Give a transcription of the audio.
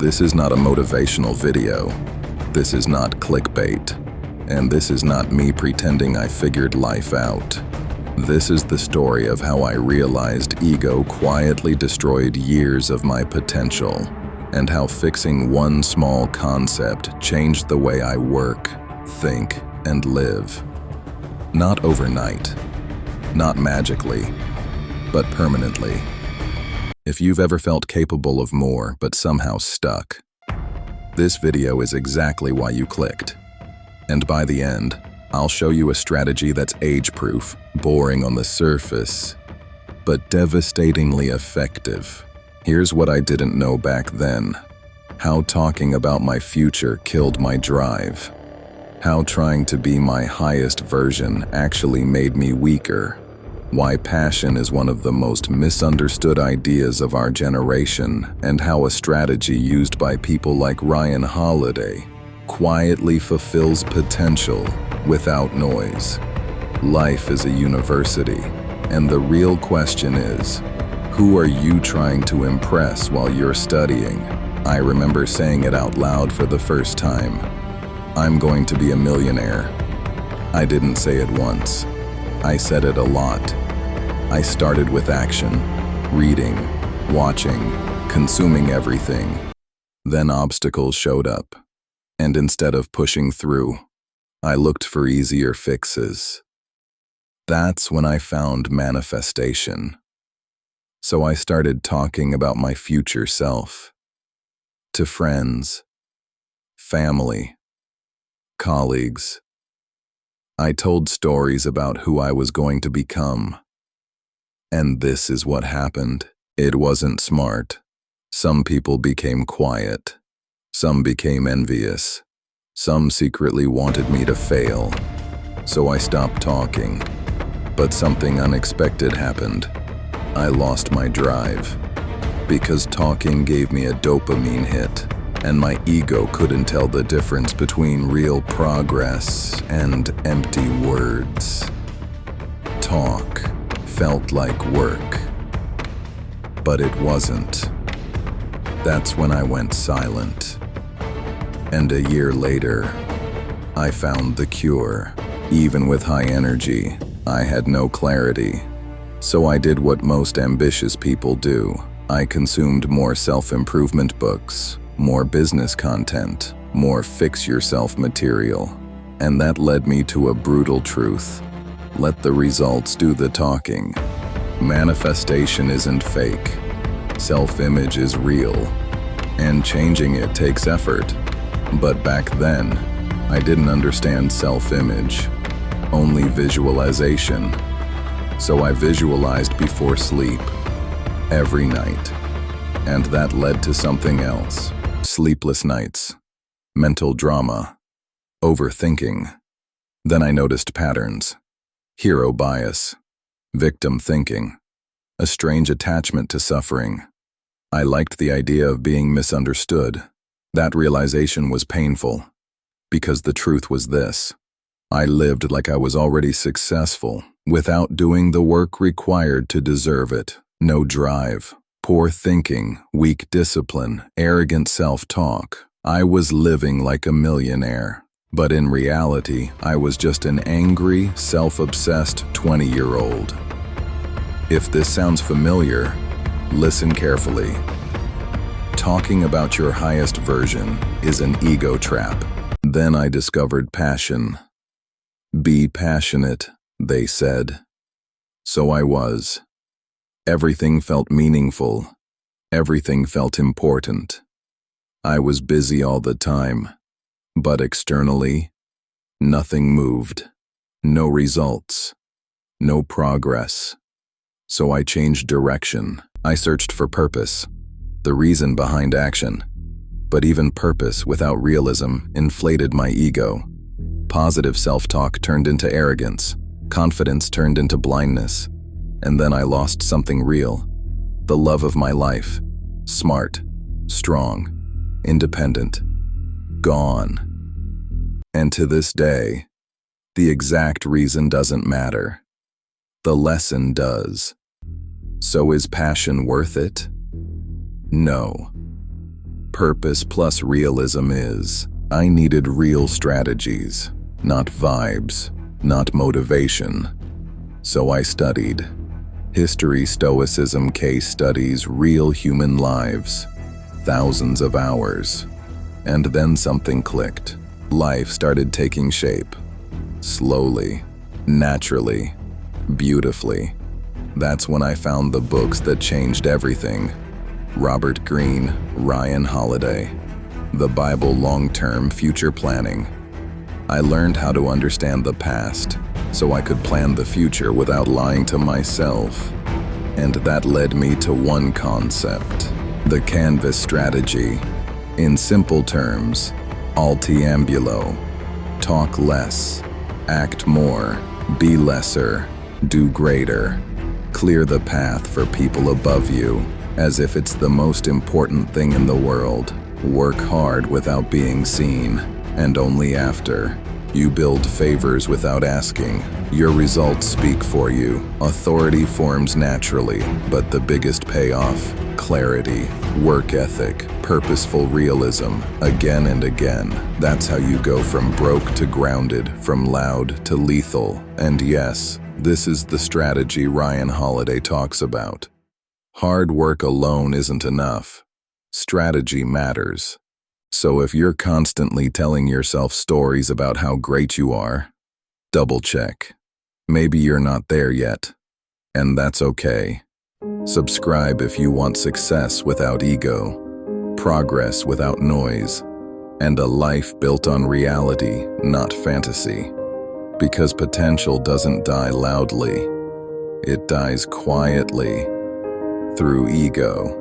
This is not a motivational video. This is not clickbait. And this is not me pretending I figured life out. This is the story of how I realized ego quietly destroyed years of my potential, and how fixing one small concept changed the way I work, think, and live. Not overnight, not magically, but permanently. If you've ever felt capable of more but somehow stuck, this video is exactly why you clicked. And by the end, I'll show you a strategy that's age-proof, boring on the surface, but devastatingly effective. Here's what I didn't know back then. How talking about my future killed my drive. How trying to be my highest version actually made me weaker. Why passion is one of the most misunderstood ideas of our generation, and how a strategy used by people like Ryan Holiday quietly fulfills potential without noise. Life is a university, and the real question is, who are you trying to impress while you're studying? I remember saying it out loud for the first time. I'm going to be a millionaire. I didn't say it once. I said it a lot. I started with action, reading, watching, consuming everything. Then obstacles showed up. And instead of pushing through, I looked for easier fixes. That's when I found manifestation. So I started talking about my future self. To friends, family, colleagues. I told stories about who I was going to become. And this is what happened. It wasn't smart. Some people became quiet. Some became envious. Some secretly wanted me to fail. So I stopped talking. But something unexpected happened. I lost my drive. Because talking gave me a dopamine hit, and my ego couldn't tell the difference between real progress and empty words. Talk felt like work. But it wasn't. That's when I went silent. And a year later, I found the cure. Even with high energy, I had no clarity. So I did what most ambitious people do. I consumed more self-improvement books, more business content, more fix-yourself material. And that led me to a brutal truth. Let the results do the talking. Manifestation isn't fake. Self-image is real. And changing it takes effort. But back then, I didn't understand self-image, only visualization. So I visualized before sleep, every night. And that led to something else. Sleepless nights, mental drama, overthinking. Then I noticed patterns. Hero bias, victim thinking, a strange attachment to suffering. I liked the idea of being misunderstood. That realization was painful, because the truth was this. I lived like I was already successful, without doing the work required to deserve it. No drive, poor thinking, weak discipline, arrogant self-talk. I was living like a millionaire. But in reality, I was just an angry, self-obsessed 20-year-old. If this sounds familiar, listen carefully. Talking about your highest version is an ego trap. Then I discovered passion. Be passionate, they said. So I was. Everything felt meaningful. Everything felt important. I was busy all the time. But externally, nothing moved. No results. No progress. So I changed direction. I searched for purpose, the reason behind action. But even purpose without realism inflated my ego. Positive self-talk turned into arrogance. Confidence turned into blindness. And then I lost something real. The love of my life. Smart, strong, independent. Gone. And to this day, the exact reason doesn't matter. The lesson does. So is passion worth it? No. Purpose plus realism is, I needed real strategies, not vibes, not motivation. So I studied. History, Stoicism, case studies, real human lives, thousands of hours. And then something clicked. Life started taking shape. Slowly, naturally, beautifully. That's when I found the books that changed everything. Robert Greene, Ryan Holiday. The Bible Long-Term Future Planning. I learned how to understand the past, so I could plan the future without lying to myself. And that led me to one concept, the canvas strategy. In simple terms, Alteambulo. Talk less, act more, be lesser, do greater. Clear the path for people above you, as if it's the most important thing in the world. Work hard without being seen, and only after. You build favors without asking. Your results speak for you. Authority forms naturally, but the biggest payoff, clarity, work ethic, purposeful realism, again and again. That's how you go from broke to grounded, from loud to lethal. And yes, this is the strategy Ryan Holiday talks about. Hard work alone isn't enough. Strategy matters. So if you're constantly telling yourself stories about how great you are, double check. Maybe you're not there yet, and that's okay. Subscribe if you want success without ego, progress without noise, and a life built on reality, not fantasy. Because potential doesn't die loudly, it dies quietly through ego.